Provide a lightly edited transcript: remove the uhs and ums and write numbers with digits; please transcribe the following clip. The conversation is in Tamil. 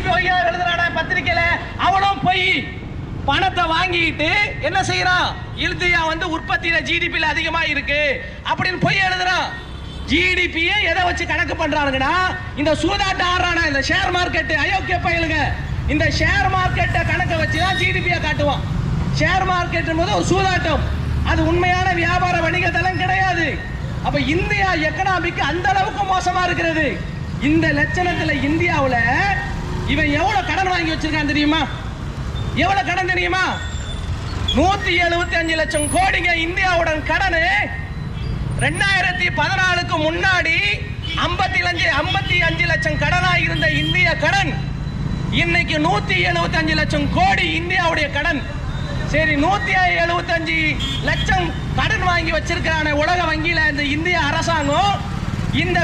பொய்யா எழுதுறான பத்திரிக்கையில, அவனும் பொய். பணத்தை வாங்கிட்டு என்ன செய்யறான்? இந்தியா உற்பத்தியில ஜிடிபில அதிகமா இருக்கு அப்படின்னு பொய் எழுதுறான். ஜிடிபியை எதை வச்சு கணக்கு பண்றாங்கன்னா, இந்த சூதாட்ட ஆடுறான இந்த ஷேர் மார்க்கெட் அயோக்கிய பயலுங்க, இந்த ஷேர் மார்க்கெட்டை கணக்க வச்சுதான் ஜிடிபியை காட்டுவான். ஷேர் மார்க்கெட் என்பது ஒரு சூதாட்டம், அது உண்மையான வியாபார வணிக தளம் கிடையாது. அப்ப இந்தியா எக்கனாமிக் அந்த அளவுக்கு மோசமா இருக்கிறது. இந்த லட்சணத்துல இந்தியாவுல இவன் எவ்வளவு கடன் வாங்கி வச்சிருக்கான் தெரியுமா? எவ்வளவு கடன் தெரியுமா? 175 லட்சம் கோடிங்க இந்தியாவுடன் கடன். 2014க்கு முன்னாடி 55 லட்சம் கடனா இருந்த இந்திய கடன் இன்னைக்கு 175 லட்சம் கோடி இந்தியாவுடைய கடன். சரி, 175 லட்சம் கடன் வாங்கி வச்சிருக்கான உலக வங்கியில இந்த இந்திய அரசாங்கம். இந்த